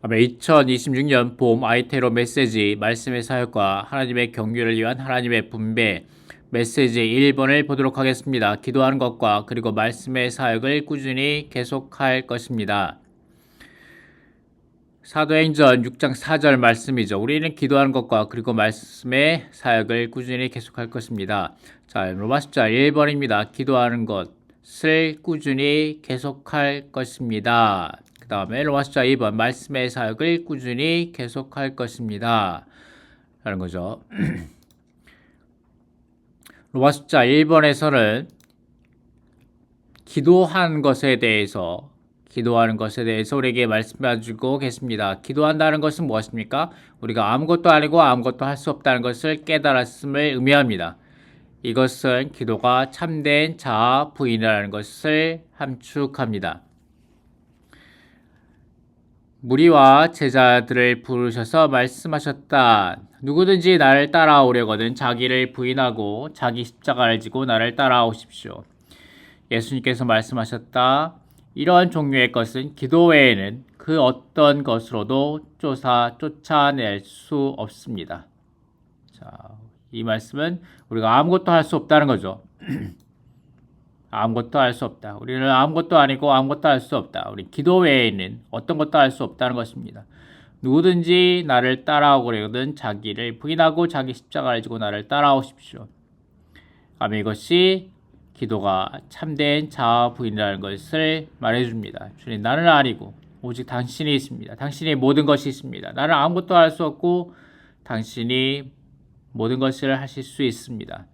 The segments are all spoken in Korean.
2026년 봄 아이테로 메시지 말씀의 사역과 하나님의 경륜을 위한 하나님의 분배 메시지 1번을 보도록 하겠습니다. 기도하는 것과 그리고 말씀의 사역을 꾸준히 계속할 것입니다. 사도행전 6장 4절 말씀이죠. 우리는 기도하는 것과 그리고 말씀의 사역을 꾸준히 계속할 것입니다. 자, 로마 숫자 1번입니다. 기도하는 것을 꾸준히 계속할 것입니다. 그 다음에 로마 숫자 2번 말씀의 사역을 꾸준히 계속할 것입니다. 라는 거죠. 로마 숫자 1번에서는 기도하는 것에 대해서 우리에게 말씀해주고 계십니다. 기도한다는 것은 무엇입니까? 우리가 아무것도 아니고 아무것도 할 수 없다는 것을 깨달았음을 의미합니다. 이것은 기도가 참된 자아 부인이라는 것을 함축합니다. 무리와 제자들을 부르셔서 말씀하셨다. 누구든지 나를 따라오려거든 자기를 부인하고 자기 십자가를 지고 나를 따라오십시오. 예수님께서 말씀하셨다. 이러한 종류의 것은 기도 외에는 그 어떤 것으로도 쫓아낼 수 없습니다. 자, 이 말씀은 우리가 아무것도 할 수 없다는 거죠. 아무것도 할 수 없다. 우리는 아무것도 아니고 아무것도 할 수 없다. 우리 기도 외에는 어떤 것도 할 수 없다는 것입니다. 누구든지 나를 따라오거든 자기를 부인하고 자기 십자가를 지고 나를 따라오십시오. 아멘. 이것이 기도가 참된 자아 부인이라는 것을 말해줍니다. 주님, 나는 아니고 오직 당신이 있습니다. 당신이 모든 것이 있습니다. 나는 아무것도 할 수 없고 당신이 모든 것을 하실 수 있습니다.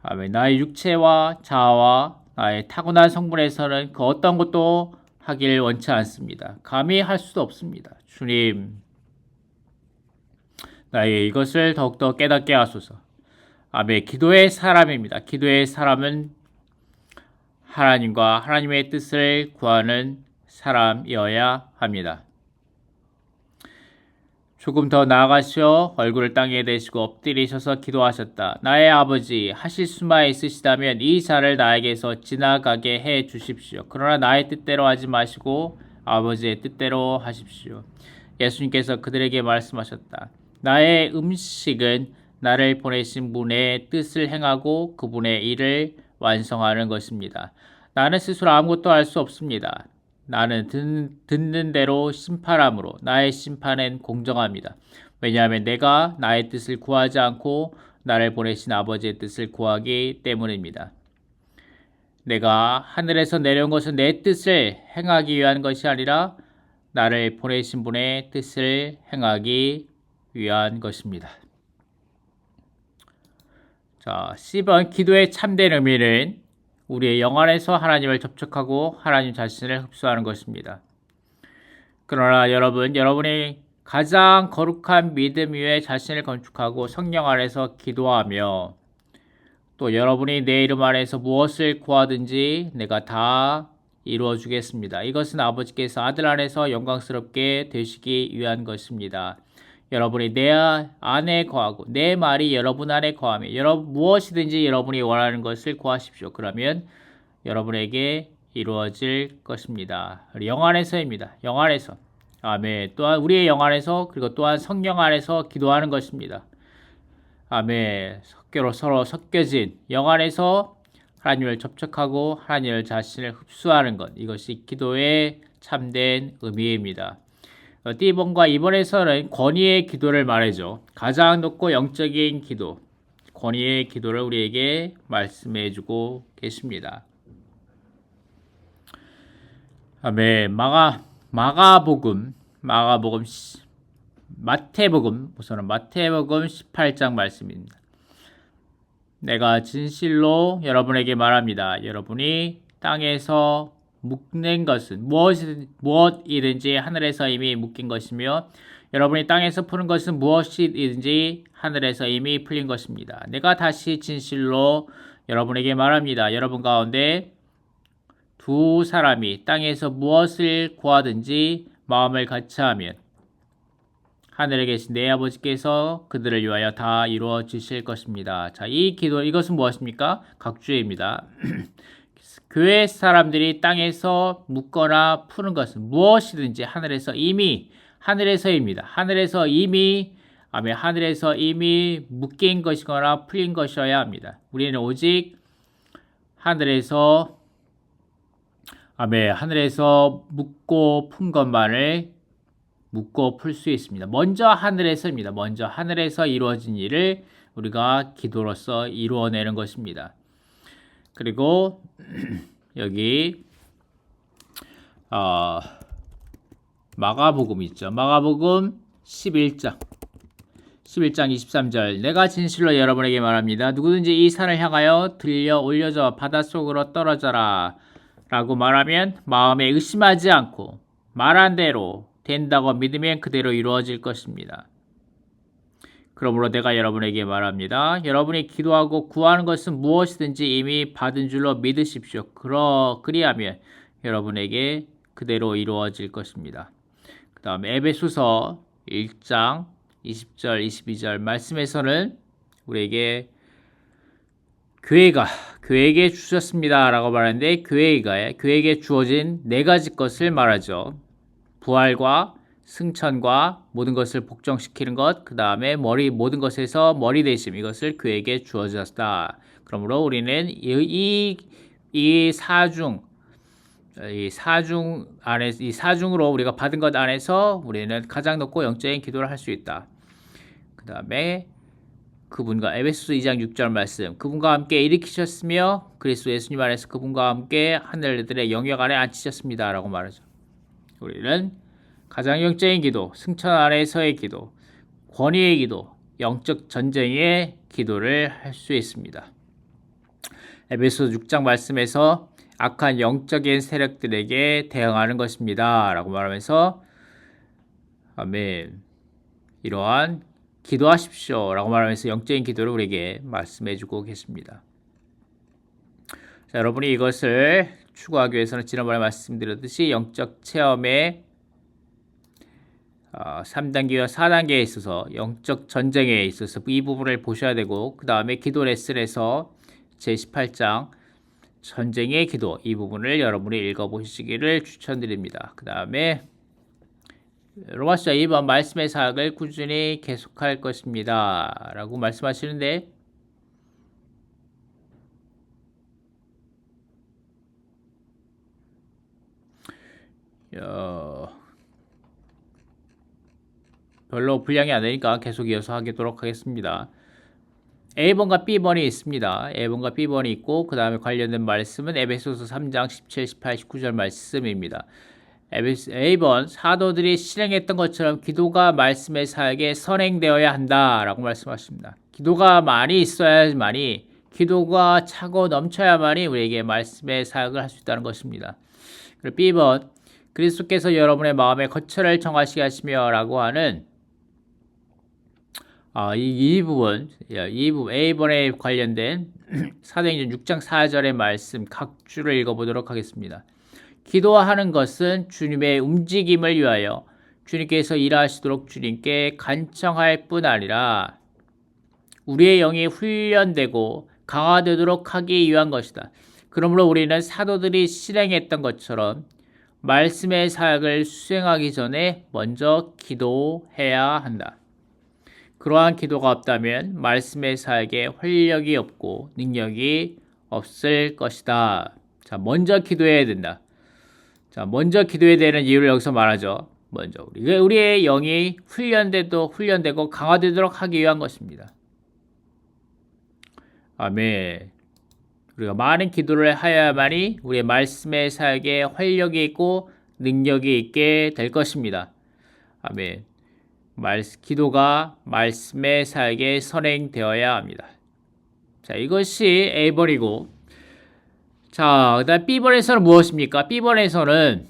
아멘. 나의 육체와 자아와 나의 타고난 성분에서는 그 어떤 것도 하길 원치 않습니다. 감히 할 수도 없습니다. 주님, 나의 이것을 더욱더 깨닫게 하소서. 아멘. 기도의 사람입니다. 기도의 사람은 하나님과 하나님의 뜻을 구하는 사람이어야 합니다. 조금 더 나아가시어 얼굴을 땅에 대시고 엎드리셔서 기도하셨다. 나의 아버지, 하실 수만 있으시다면 이 잔을 나에게서 지나가게 해 주십시오. 그러나 나의 뜻대로 하지 마시고 아버지의 뜻대로 하십시오. 예수님께서 그들에게 말씀하셨다. 나의 음식은 나를 보내신 분의 뜻을 행하고 그분의 일을 완성하는 것입니다. 나는 스스로 아무것도 할 수 없습니다. 나는 듣는 대로 심판함으로 나의 심판은 공정합니다. 왜냐하면 내가 나의 뜻을 구하지 않고 나를 보내신 아버지의 뜻을 구하기 때문입니다. 내가 하늘에서 내려온 것은 내 뜻을 행하기 위한 것이 아니라 나를 보내신 분의 뜻을 행하기 위한 것입니다. 자, 10번 기도의 참된 의미는 우리의 영 안에서 하나님을 접촉하고 하나님 자신을 흡수하는 것입니다. 그러나 여러분이 가장 거룩한 믿음 위에 자신을 건축하고 성령 안에서 기도하며 또 여러분이 내 이름 안에서 무엇을 구하든지 내가 다 이루어 주겠습니다. 이것은 아버지께서 아들 안에서 영광스럽게 되시기 위한 것입니다. 여러분이 내 안에 거하고 내 말이 여러분 안에 거하며 무엇이든지 여러분이 원하는 것을 구하십시오. 그러면 여러분에게 이루어질 것입니다. 영 안에서입니다. 영 안에서. 아멘. 또한 우리의 영 안에서 그리고 또한 성령 안에서 기도하는 것입니다. 아멘. 서로 섞여진 영 안에서 하나님을 접촉하고 하나님 자신을 흡수하는 것. 이것이 기도의 참된 의미입니다. D번과 2번에서는 권위의 기도를 말해줘. 가장 높고 영적인 기도, 권위의 기도를 우리에게 말씀해주고 계십니다. 아멘. 마태복음 우선은 마태복음 18장 말씀입니다. 내가 진실로 여러분에게 말합니다. 여러분이 땅에서 묶는 것은 무엇이든지 하늘에서 이미 묶인 것이며 여러분이 땅에서 푸는 것은 무엇이든지 하늘에서 이미 풀린 것입니다. 내가 다시 진실로 여러분에게 말합니다. 여러분 가운데 두 사람이 땅에서 무엇을 구하든지 마음을 같이하면 하늘에 계신 내 아버지께서 그들을 위하여 다 이루어 주실 것입니다. 자, 이 기도 이것은 무엇입니까? 각주입니다. 교회 사람들이 땅에서 묻거나 푸는 것은 무엇이든지 하늘에서입니다. 하늘에서 이미 묶인 것이거나 풀린 것이어야 합니다. 우리는 오직 하늘에서 묻고 푼 것만을 묻고 풀 수 있습니다. 먼저 하늘에서입니다. 먼저 하늘에서 이루어진 일을 우리가 기도로서 이루어내는 것입니다. 그리고 여기 마가복음 있죠. 마가복음 11장 23절 내가 진실로 여러분에게 말합니다. 누구든지 이 산을 향하여 들려 올려져 바닷속으로 떨어져라 라고 말하면 마음에 의심하지 않고 말한 대로 된다고 믿으면 그대로 이루어질 것입니다. 그러므로 내가 여러분에게 말합니다. 여러분이 기도하고 구하는 것은 무엇이든지 이미 받은 줄로 믿으십시오. 그리하면 여러분에게 그대로 이루어질 것입니다. 그 다음에 에베소서 1장 20절 22절 말씀에서는 우리에게 교회에게 주셨습니다 라고 말하는데 교회에게 주어진 네 가지 것을 말하죠. 부활과 승천과 모든 것을 복종시키는 것, 그 다음에 모든 것에서 머리 되심, 이것을 교회에게 주어졌다. 그러므로 우리는 이 사중으로 우리가 받은 것 안에서 우리는 가장 높고 영적인 기도를 할 수 있다. 그 다음에 그분과 에베소서 2장 6절 말씀, 그분과 함께 일으키셨으며 그리스도 예수님 안에서 그분과 함께 하늘들의 영역 안에 앉히셨습니다 라고 말하죠. 우리는 가장 영적인 기도, 승천 아래에서의 기도, 권위의 기도, 영적 전쟁의 기도를 할 수 있습니다. 에베소서 6장 말씀에서 악한 영적인 세력들에게 대응하는 것입니다 라고 말하면서 아멘, 이러한 기도하십시오 라고 말하면서 영적인 기도를 우리에게 말씀해 주고 계십니다. 자, 여러분이 이것을 추구하기 위해서는 지난번에 말씀드렸듯이 영적 체험의 3단계와 4단계에 있어서 영적 전쟁에 있어서 이 부분을 보셔야 되고, 그 다음에 기도 레슨에서 제18장 전쟁의 기도, 이 부분을 여러분이 읽어보시기를 추천드립니다. 그 다음에 로마서 2번 말씀의 사역을 꾸준히 계속할 것입니다 라고 말씀하시는데, 별로 분량이 안 되니까 계속 이어서 하도록 하겠습니다. A번과 B번이 있습니다. A번과 B번이 있고 그 다음에 관련된 말씀은 에베소서 3장 17, 18, 19절 말씀입니다. A번, 사도들이 실행했던 것처럼 기도가 말씀의 사역에 선행되어야 한다라고 말씀하십니다. 기도가 많이 있어야만이, 기도가 차고 넘쳐야만이 우리에게 말씀의 사역을 할 수 있다는 것입니다. 그리고 B번, 그리스도께서 여러분의 마음에 거처를 정하시게 하시며 라고 하는 이 부분 A번에 관련된 사도행전 6장 4절의 말씀 각 줄을 읽어보도록 하겠습니다. 기도하는 것은 주님의 움직임을 위하여 주님께서 일하시도록 주님께 간청할 뿐 아니라 우리의 영이 훈련되고 강화되도록 하기 위한 것이다. 그러므로 우리는 사도들이 실행했던 것처럼 말씀의 사역을 수행하기 전에 먼저 기도해야 한다. 그러한 기도가 없다면 말씀의 사역에 활력이 없고 능력이 없을 것이다. 자, 먼저 기도해야 된다. 자, 먼저 기도해야 되는 이유를 여기서 말하죠. 먼저 우리의 영이 훈련되고 강화되도록 하기 위한 것입니다. 아멘. 우리가 많은 기도를 하야만이 우리의 말씀의 사역에 활력이 있고 능력이 있게 될 것입니다. 아멘. 기도가 말씀의 사역에 선행되어야 합니다. 자, 이것이 A번이고, 자, 그다음 B번에서는 무엇입니까? B번에서는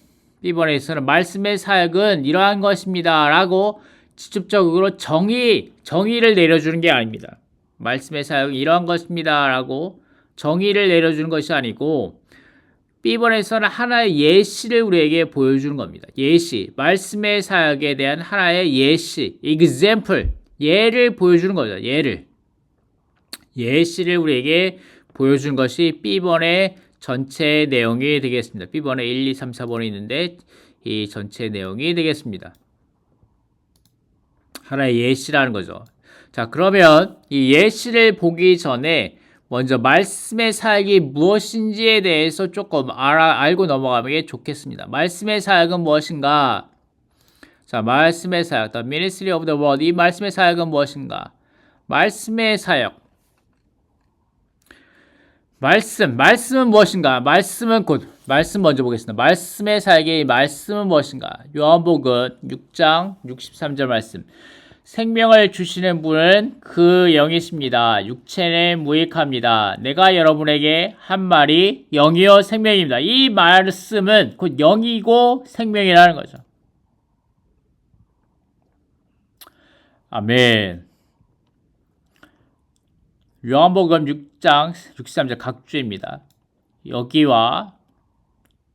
말씀의 사역은 이러한 것입니다 라고 직접적으로 정의를 내려주는 게 아닙니다. 말씀의 사역은 이러한 것입니다 라고 정의를 내려주는 것이 아니고, B번에서는 하나의 예시를 우리에게 보여주는 겁니다. 예시, 말씀의 사역에 대한 하나의 예시, example, 예를 보여주는 거죠. 예시를 우리에게 보여주는 것이 B번의 전체 내용이 되겠습니다. B번에 1, 2, 3, 4번이 있는데 이 전체 내용이 되겠습니다. 하나의 예시라는 거죠. 자, 그러면 이 예시를 보기 전에 먼저 말씀의 사역이 무엇인지에 대해서 조금 알고 넘어가는 게 좋겠습니다. 말씀의 사역은 무엇인가? 자, 말씀의 사역, the ministry of the word. 이 말씀의 사역은 무엇인가? 말씀의 사역. 말씀은 무엇인가? 말씀 먼저 보겠습니다. 말씀의 사역의 말씀은 무엇인가? 요한복음 6장 63절 말씀. 생명을 주시는 분은 그 영이십니다. 육체는 무익합니다. 내가 여러분에게 한 말이 영이요 생명입니다. 이 말씀은 곧 영이고 생명이라는 거죠. 아멘. 요한복음 6장 63절 각주입니다. 여기와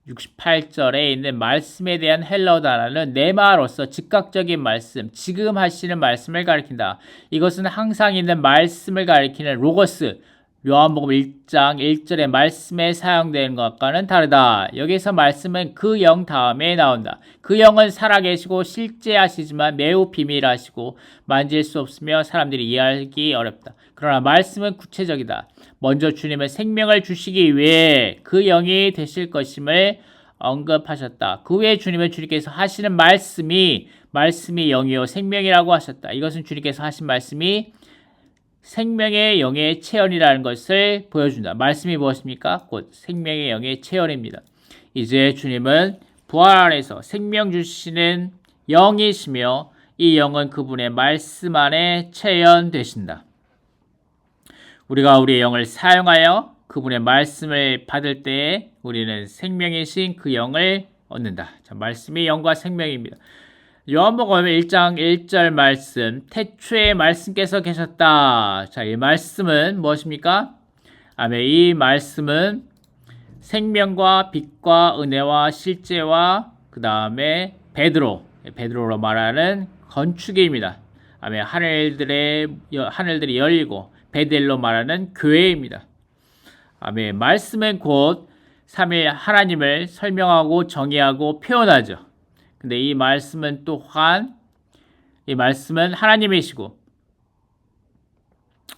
68절에 있는 말씀에 대한 헬라어 단어는 네마로서 즉각적인 말씀, 지금 하시는 말씀을 가리킨다. 이것은 항상 있는 말씀을 가리키는 로고스, 요한복음 1장 1절의 말씀에 사용되는 것과는 다르다. 여기서 말씀은 그 영 다음에 나온다. 그 영은 살아계시고 실제하시지만 매우 비밀하시고 만질 수 없으며 사람들이 이해하기 어렵다. 그러나 말씀은 구체적이다. 먼저 주님은 생명을 주시기 위해 그 영이 되실 것임을 언급하셨다. 그 후에 주님은 주님께서 하시는 말씀이 영이요 생명이라고 하셨다. 이것은 주님께서 하신 말씀이 생명의 영의 체현이라는 것을 보여준다. 말씀이 무엇입니까? 곧 생명의 영의 체현입니다. 이제 주님은 부활 안에서 생명 주시는 영이시며 이 영은 그분의 말씀 안에 체현되신다. 우리가 우리의 영을 사용하여 그분의 말씀을 받을 때에 우리는 생명이신 그 영을 얻는다. 자, 말씀이 영과 생명입니다. 요한복음 1장 1절 말씀, 태초에 말씀께서 계셨다. 자, 이 말씀은 무엇입니까? 아멘. 이 말씀은 생명과 빛과 은혜와 실제와 그 다음에 베드로로 말하는 건축입니다. 아멘. 하늘들이 열리고 베델로 말하는 교회입니다. 아멘. 말씀은 곧 삼위 하나님을 설명하고 정의하고 표현하죠. 근데 이 말씀은 하나님이시고,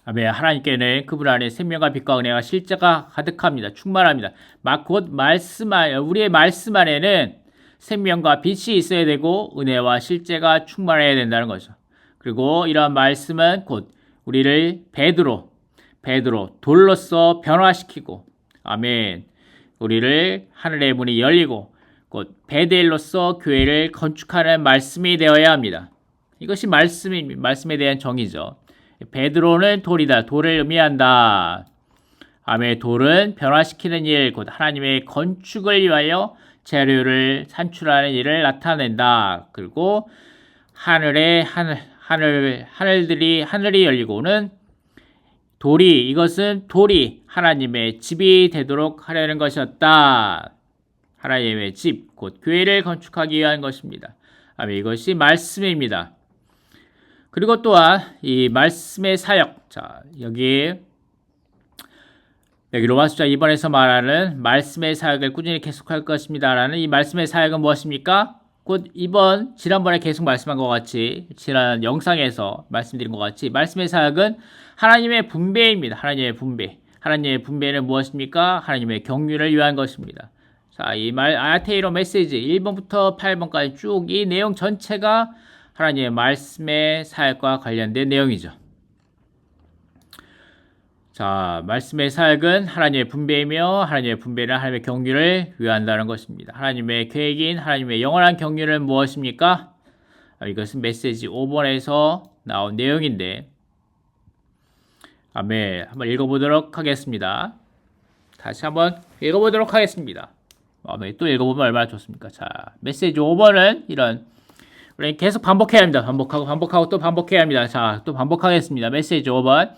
아멘. 하나님께는 그분 안에 생명과 빛과 은혜가 실제가 가득합니다. 충만합니다. 곧 우리의 말씀 안에는 생명과 빛이 있어야 되고, 은혜와 실제가 충만해야 된다는 거죠. 그리고 이러한 말씀은 곧 우리를 베드로, 돌로서 변화시키고, 아멘. 우리를 하늘의 문이 열리고, 곧 베델로서 교회를 건축하는 말씀이 되어야 합니다. 이것이 말씀에 대한 정의죠. 베드로는 돌이다. 돌을 의미한다. 아멘. 돌은 변화시키는 일, 곧 하나님의 건축을 위하여 재료를 산출하는 일을 나타낸다. 그리고 하늘이 열리고는 이것은 돌이 하나님의 집이 되도록 하려는 것이었다. 하나님의 집, 곧 교회를 건축하기 위한 것입니다. 아멘. 이것이 말씀입니다. 그리고 또한 이 말씀의 사역. 자, 여기 로마서 2번에서 말하는 말씀의 사역을 꾸준히 계속할 것입니다라는 이 말씀의 사역은 무엇입니까? 곧 지난번에 계속 말씀한 것 같이, 지난 영상에서 말씀드린 것 같이 말씀의 사역은 하나님의 분배입니다. 하나님의 분배는 무엇입니까? 하나님의 경륜을 위한 것입니다. 자, 이 아테이로 메시지 1번부터 8번까지 쭉 이 내용 전체가 하나님의 말씀의 사역과 관련된 내용이죠. 자, 말씀의 사역은 하나님의 분배이며 하나님의 분배는 하나님의 경륜을 위한다는 것입니다. 하나님의 계획인 하나님의 영원한 경륜은 무엇입니까? 이것은 메시지 5번에서 나온 내용인데, 아멘. 한번 읽어보도록 하겠습니다. 다시 한번 읽어보도록 하겠습니다. 또 읽어보면 얼마나 좋습니까? 자, 메시지 5번은 우리 계속 반복해야 합니다. 반복하고 또 반복해야 합니다. 자, 또 반복하겠습니다. 메시지 5번.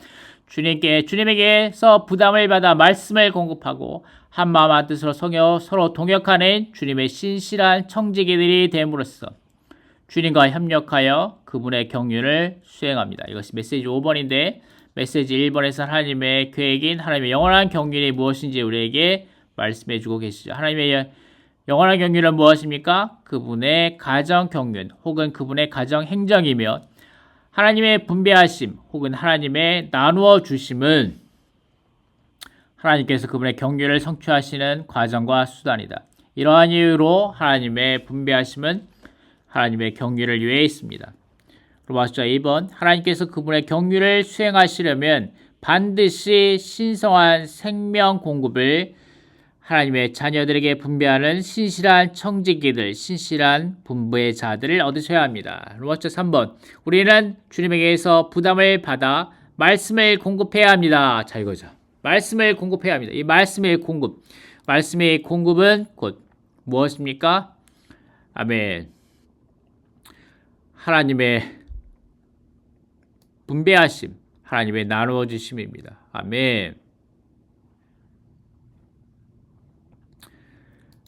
주님에게서 부담을 받아 말씀을 공급하고 한마음 한뜻으로 서로 동역하는 주님의 신실한 청지기들이 됨으로써 주님과 협력하여 그분의 경륜을 수행합니다. 이것이 메시지 5번인데, 메시지 1번에서 하나님의 계획인 하나님의 영원한 경륜이 무엇인지 우리에게 말씀해 주고 계시죠. 하나님의 영원한 경륜은 무엇입니까? 그분의 가정 경륜 혹은 그분의 가정 행정이며 하나님의 분배하심 혹은 하나님의 나누어 주심은 하나님께서 그분의 경륜을 성취하시는 과정과 수단이다. 이러한 이유로 하나님의 분배하심은 하나님의 경륜을 위해 있습니다. 로마서 2번 하나님께서 그분의 경륜을 수행하시려면 반드시 신성한 생명 공급을 하나님의 자녀들에게 분배하는 신실한 청지기들, 신실한 분부의 자들을 얻으셔야 합니다. 로마서 3번 우리는 주님에게서 부담을 받아 말씀을 공급해야 합니다. 자, 이거죠. 말씀을 공급해야 합니다. 이 말씀의 공급은 곧 무엇입니까? 아멘. 하나님의 분배하심, 하나님의 나누어 주심입니다. 아멘.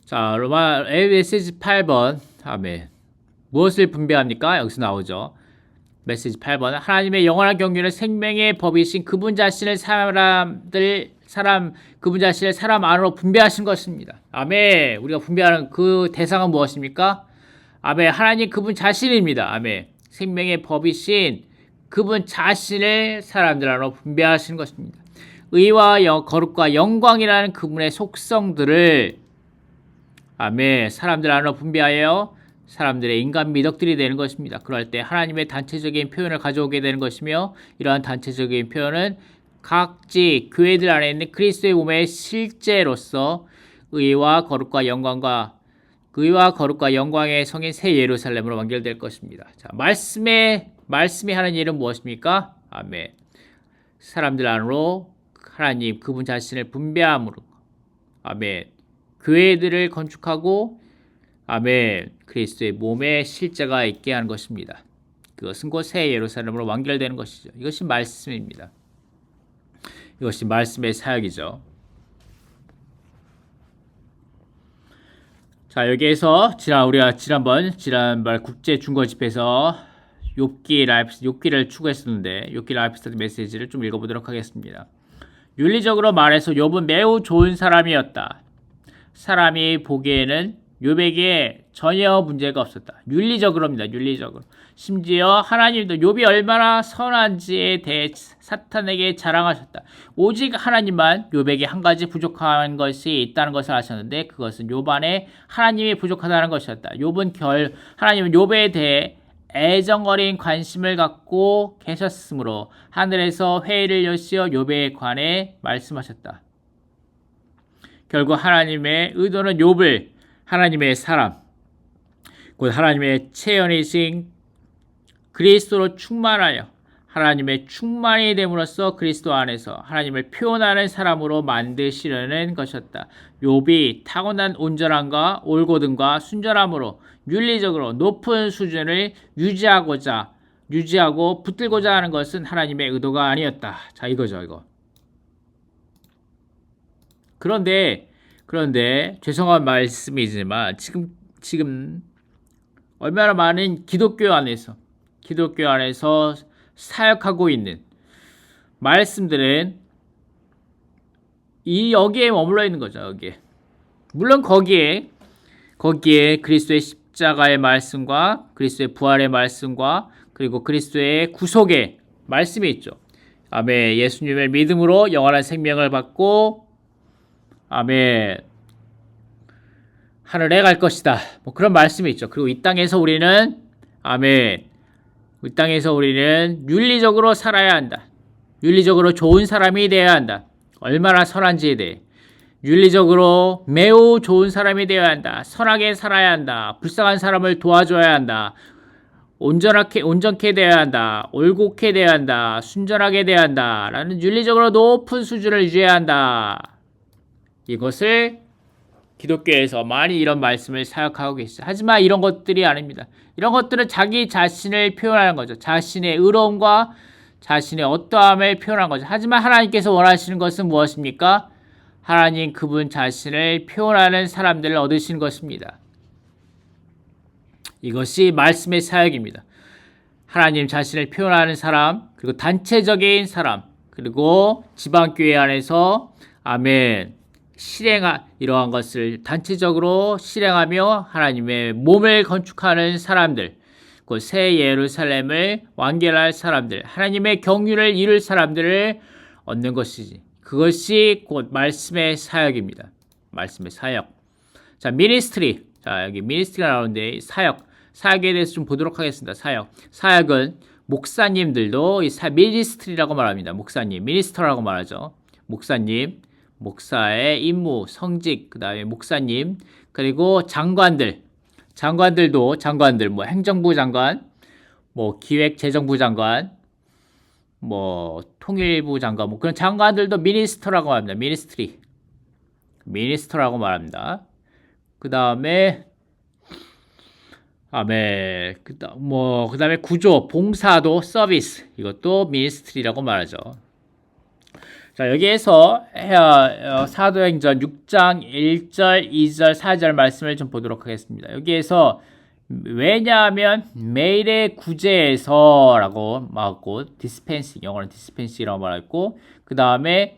자, 로마 메시지 8번. 아멘. 무엇을 분배합니까? 여기서 나오죠. 메시지 8번. 하나님의 영원한 경륜은 생명의 법이신 그분 자신을 그분 자신을 사람 안으로 분배하신 것입니다. 아멘. 우리가 분배하는 그 대상은 무엇입니까? 아멘. 하나님 그분 자신입니다. 아멘. 생명의 법이신 그분 자신을 사람들 안으로 분배하신 것입니다. 의와 거룩과 영광이라는 그분의 속성들을 아멘. 사람들 안으로 분배하여 사람들의 인간 미덕들이 되는 것입니다. 그럴 때 하나님의 단체적인 표현을 가져오게 되는 것이며 이러한 단체적인 표현은 각지 교회들 안에 있는 그리스도의 몸의 실제로서 의와 거룩과 영광의 성인 새 예루살렘으로 완결될 것입니다. 자, 말씀이 하는 일은 무엇입니까? 아멘. 사람들 안으로 하나님 그분 자신을 분배함으로 아멘. 교회들을 건축하고 아멘. 그리스도의 몸에 실제가 있게 하는 것입니다. 그것은 곧 새 예루살렘으로 완결되는 것이죠. 이것이 말씀입니다. 이것이 말씀의 사역이죠. 자, 여기에서 지난번 국제 중거 집회에서 욥기를 추구했었는데 욥기 라이프 스타트 메시지를 좀 읽어보도록 하겠습니다. 윤리적으로 말해서 욥은 매우 좋은 사람이었다. 사람이 보기에는 욥에게 전혀 문제가 없었다. 윤리적으로입니다. 윤리적으로. 심지어 하나님도 욥이 얼마나 선한지에 대해 사탄에게 자랑하셨다. 오직 하나님만 욥에게 한 가지 부족한 것이 있다는 것을 아셨는데 그것은 욥 안에 하나님이 부족하다는 것이었다. 하나님은 욥에 대해 애정어린 관심을 갖고 계셨으므로 하늘에서 회의를 여시어 욥에 관해 말씀하셨다. 결국 하나님의 의도는 욥을 하나님의 사람, 곧 하나님의 체현이신 그리스도로 충만하여 하나님의 충만이 됨으로써 그리스도 안에서 하나님을 표현하는 사람으로 만드시려는 것이었다. 욥이 타고난 온전함과 올곧음과 순전함으로 윤리적으로 높은 수준을 유지하고 붙들고자 하는 것은 하나님의 의도가 아니었다. 자, 이거죠, 이거. 그런데 죄송한 말씀이지만 지금 얼마나 많은 기독교 안에서 사역하고 있는 말씀들은 여기에 머물러 있는 거죠. 여기에. 물론 거기에 그리스도의 십자가의 말씀과 그리스도의 부활의 말씀과 그리고 그리스도의 구속의 말씀이 있죠. 아멘. 예수님을 믿음으로 영원한 생명을 받고 아멘. 하늘에 갈 것이다. 뭐 그런 말씀이 있죠. 그리고 이 땅에서 우리는 아멘. 이 땅에서 우리는 윤리적으로 살아야 한다. 윤리적으로 좋은 사람이 되어야 한다. 얼마나 선한지에 대해 윤리적으로 매우 좋은 사람이 되어야 한다. 선하게 살아야 한다. 불쌍한 사람을 도와줘야 한다. 온전케 되어야 한다. 올곧게 되어야 한다. 순전하게 되어야 한다. 라는 윤리적으로 높은 수준을 유지해야 한다. 이것을 기독교에서 많이 이런 말씀을 사역하고 계시죠. 하지만 이런 것들이 아닙니다. 이런 것들은 자기 자신을 표현하는 거죠. 자신의 의로움과 자신의 어떠함을 표현한 거죠. 하지만 하나님께서 원하시는 것은 무엇입니까? 하나님 그분 자신을 표현하는 사람들을 얻으시는 것입니다. 이것이 말씀의 사역입니다. 하나님 자신을 표현하는 사람, 그리고 단체적인 사람, 그리고 지방교회 안에서 아멘 이러한 것을 단체적으로 실행하며 하나님의 몸을 건축하는 사람들, 그 새 예루살렘을 완결할 사람들, 하나님의 경륜을 이룰 사람들을 얻는 것이지. 그것이 곧 말씀의 사역입니다. 말씀의 사역. 자, 미니스트리. 자, 여기 미니스트리가 나오는데 사역에 대해서 좀 보도록 하겠습니다. 사역은 목사님들도 이 미니스트리라고 말합니다. 목사님, 미니스터라고 말하죠. 목사님, 목사의 임무, 성직, 그다음에 목사님, 그리고 장관들, 뭐 행정부 장관, 뭐 기획재정부 장관, 뭐 통일부 장관, 뭐 그런 장관들도 미니스터라고 합니다. 미니스터라고 말합니다. 그다음에 그다음에 구조, 봉사도 서비스, 이것도 미니스트리라고 말하죠. 자, 여기에서 사도행전 6장 1절, 2절, 4절 말씀을 좀 보도록 하겠습니다. 여기에서 왜냐하면 매일의 구제에서라고 말하고 디스펜싱, 영어는 디스펜싱이라고 말했고, 그 다음에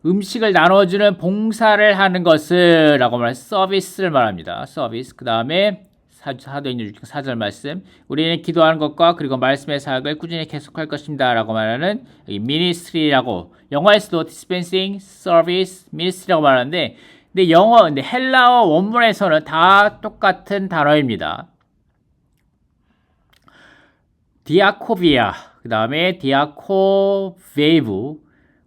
음식을 나눠주는 봉사를 하는 것을라고 말해서 서비스를 말합니다. 서비스. 그 다음에 사도행전 6장 4절 말씀, 우리는 기도하는 것과 그리고 말씀의 사역을 꾸준히 계속할 것입니다 라고 말하는 미니스트리라고, 영어에서도 디스펜싱, 서비스, 미니스트리라고 말하는데, 근데 헬라어 원문에서는 다 똑같은 단어입니다. 디아코비아, 그 다음에 디아코베이브,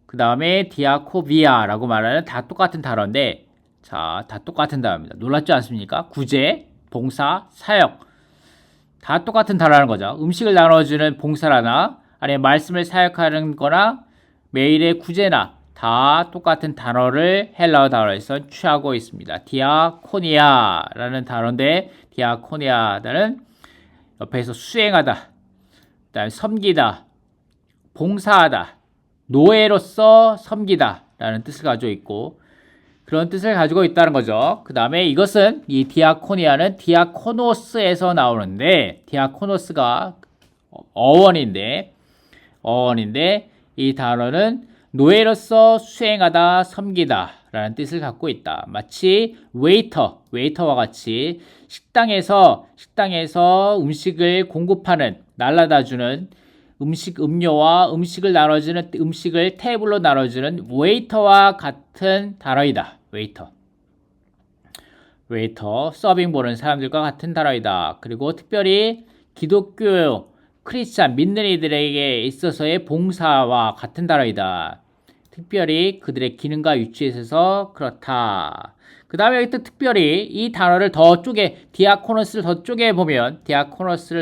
그 다음에 디아코비아라고 말하는 다 똑같은 단어인데, 자, 다 똑같은 단어입니다. 놀랍지 않습니까? 구제, 봉사, 사역, 다 똑같은 단어라는 거죠. 음식을 나눠주는 봉사라나, 아니면 말씀을 사역하는 거나, 매일의 구제나, 다 똑같은 단어를 헬라어 단어에서 취하고 있습니다. 디아코니아라는 단어인데, 디아코니아는 옆에서 수행하다, 그다음에 섬기다, 봉사하다, 노예로서 섬기다 라는 뜻을 가지고 있고, 그런 뜻을 가지고 있다는 거죠. 그 다음에 이것은, 이 디아코니아는 디아코노스에서 나오는데, 디아코노스가 어원인데 이 단어는 노예로서 수행하다, 섬기다 라는 뜻을 갖고 있다. 마치 웨이터와 같이 식당에서 음식을 공급하는, 날라다주는, 음료와 음식을 나눠주는, 음식을 테이블로 나눠주는 웨이터와 같은 단어이다. 웨이터, 서빙 보는 사람들과 같은 단어이다. 그리고 특별히 기독교, 크리스찬, 믿는 이들에게 있어서의 봉사와 같은 단어이다. 특별히 그들의 기능과 위치에 있어서 그렇다. 그 다음에 또 특별히 이 단어를 디아코노스를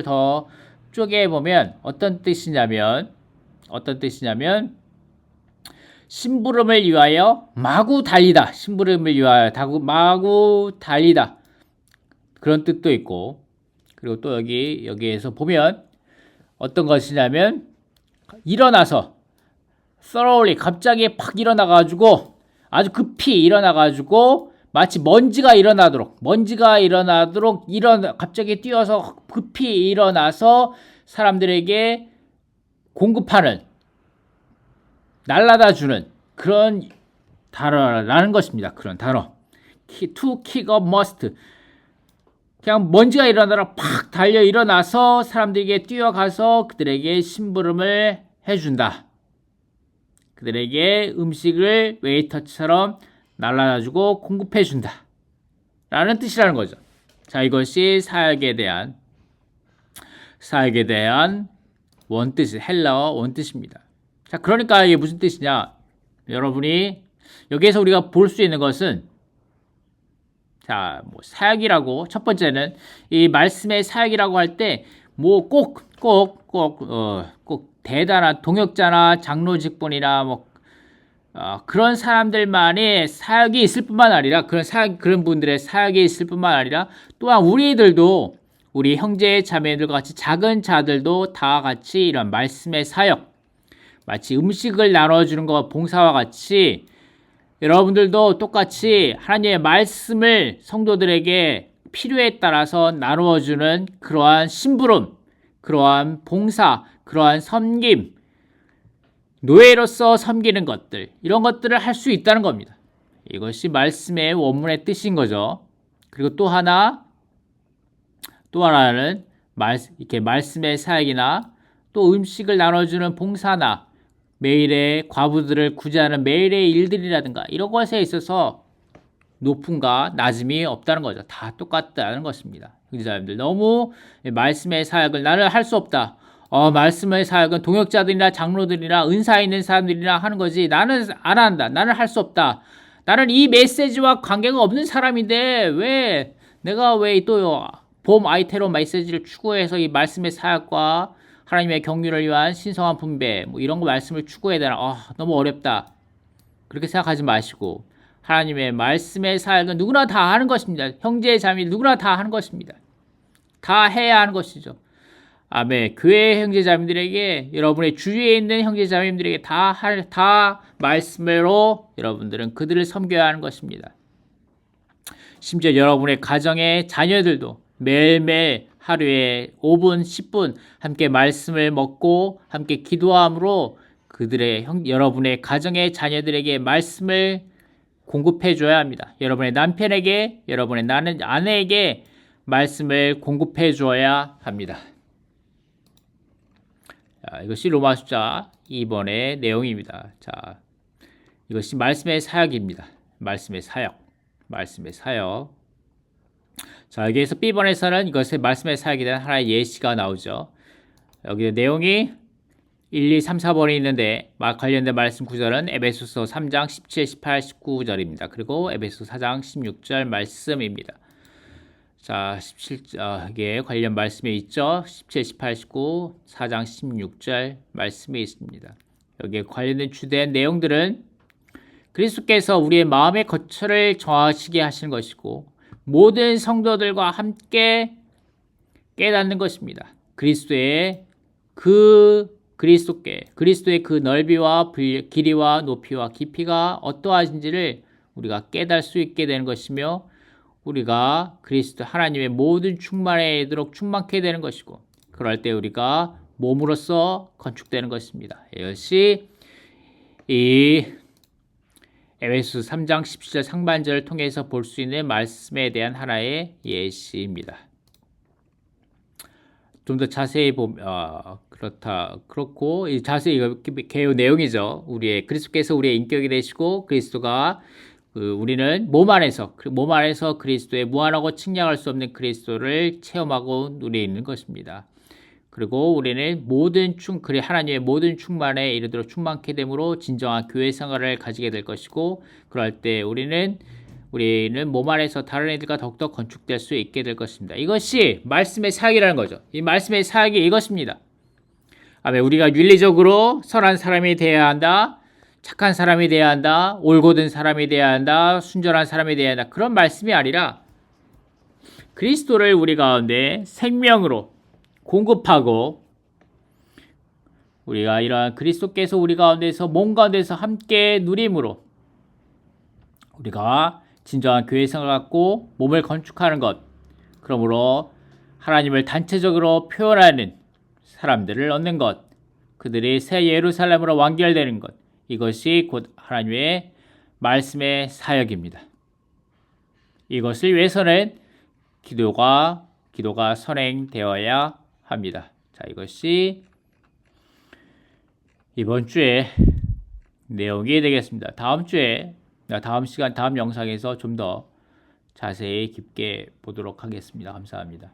더 쪼개보면 어떤 뜻이냐면 심부름을 위하여 마구 달리다. 그런 뜻도 있고, 그리고 또 여기에서 보면 어떤 것이냐면 일어나서 thoroughly, 갑자기 팍 일어나가지고, 아주 급히 일어나가지고, 마치 먼지가 일어나도록 갑자기 뛰어서 급히 일어나서 사람들에게 공급하는, 날라다 주는 그런 단어라는 것입니다. 그런 단어. to kick up must. 그냥 먼지가 일어나도록 팍 달려 일어나서 사람들에게 뛰어가서 그들에게 심부름을 해준다. 그들에게 음식을 웨이터처럼 날라다주고 공급해준다 라는 뜻이라는 거죠. 자, 이것이 사역에 대한 헬라어 원뜻입니다. 자, 그러니까 이게 무슨 뜻이냐? 여러분이 여기에서 우리가 볼 수 있는 것은, 자, 뭐 사역이라고, 첫 번째는 이 말씀의 사역이라고 할 때 뭐 꼭 대단한 동역자나 장로 직분이나 그런 사람들만의 사역이 있을 뿐만 아니라, 그런 분들의 사역이 있을 뿐만 아니라, 또한 우리 형제 자매들과 같이 작은 자들도 다 같이 이런 말씀의 사역, 마치 음식을 나눠주는 것과 봉사와 같이 여러분들도 똑같이 하나님의 말씀을 성도들에게 필요에 따라서 나누어주는 그러한 심부름, 그러한 봉사, 그러한 섬김, 노예로서 섬기는 것들, 이런 것들을 할 수 있다는 겁니다. 이것이 말씀의 원문의 뜻인 거죠. 그리고 또 하나는 이렇게 말씀의 사역이나 또 음식을 나눠주는 봉사나 매일의 과부들을 구제하는 매일의 일들이라든가 이런 것에 있어서 높음과 낮음이 없다는 거죠. 다 똑같다는 것입니다. 형제자매들, 너무 말씀의 사역을 나는 할 수 없다. 말씀의 사역은 동역자들이나 장로들이나 은사 있는 사람들이나 하는 거지. 나는 안 한다. 나는 할 수 없다. 나는 이 메시지와 관계가 없는 사람인데 왜 내가 왜 또 봄 아이테로 메시지를 추구해서 이 말씀의 사역과 하나님의 경륜을 위한 신성한 분배 뭐 이런 거 말씀을 추구해야 되나? 너무 어렵다. 그렇게 생각하지 마시고 하나님의 말씀의 사역은 누구나 다 하는 것입니다. 형제 자매 누구나 다 하는 것입니다. 다 해야 하는 것이죠. 아멘. 교회 형제 자매들에게 여러분의 주위에 있는 형제 자매들에게 다 말씀으로 여러분들은 그들을 섬겨야 하는 것입니다. 심지어 여러분의 가정의 자녀들도 매일매일 하루에 5분, 10분 함께 말씀을 먹고 함께 기도함으로 여러분의 가정의 자녀들에게 말씀을 공급해 줘야 합니다. 여러분의 남편에게, 여러분의 아내에게 말씀을 공급해 줘야 합니다. 자, 이것이 로마서 2번의 내용입니다. 자, 이것이 말씀의 사역입니다. 말씀의 사역. 자, 여기에서 B번에서는 이것의 말씀의 사역에 대한 하나의 예시가 나오죠. 여기 내용이 1, 2, 3, 4번이 있는데 관련된 말씀 구절은 에베소서 3장 17, 18, 19절입니다. 그리고 에베소 4장 16절 말씀입니다. 자, 17절에 관련 말씀이 있죠. 17, 18, 19, 4장 16절 말씀이 있습니다. 여기에 관련된 주된 내용들은 그리스도께서 우리의 마음의 거처를 정하시게 하시는 것이고 모든 성도들과 함께 깨닫는 것입니다. 그리스도의 그 넓이와 길이와 높이와 깊이가 어떠하신지를 우리가 깨달을 수 있게 되는 것이며 우리가 그리스도 하나님의 모든 충만에 이르도록 충만케 되는 것이고 그럴 때 우리가 몸으로서 건축되는 것입니다. 이것이 이 에베소서 3장 17절 상반절을 통해서 볼 수 있는 말씀에 대한 하나의 예시입니다. 좀 더 자세히 보면 그렇고 자세히 개요 내용이죠. 그리스도께서 우리의 인격이 되시고 그리스도가 우리는 몸 안에서 그리스도의 무한하고 측량할 수 없는 그리스도를 체험하고 누리는 것입니다. 그리고 우리는 하나님의 모든 충만에 이르도록 충만케 됨으로 진정한 교회 생활을 가지게 될 것이고 그럴 때 우리는 몸 안에서 다른 애들과 더욱더 건축될 수 있게 될 것입니다. 이것이 말씀의 사역이라는 거죠. 이 말씀의 사역이 이것입니다. 아멘. 우리가 윤리적으로 선한 사람이 되어야 한다. 착한 사람이 되어야 한다. 올곧은 사람이 되어야 한다. 순전한 사람이 되어야 한다. 그런 말씀이 아니라 그리스도를 우리 가운데 생명으로 공급하고 우리가 이러한 그리스도께서 우리 가운데서 몸 가운데서 함께 누림으로 우리가 진정한 교회 생활을 갖고 몸을 건축하는 것, 그러므로 하나님을 단체적으로 표현하는 사람들을 얻는 것, 그들이 새 예루살렘으로 완결되는 것, 이것이 곧 하나님의 말씀의 사역입니다. 이것을 위해서는 기도가 선행되어야 합니다. 자, 이것이 이번 주에 내용이 되겠습니다. 다음 영상에서 좀 더 자세히 깊게 보도록 하겠습니다. 감사합니다.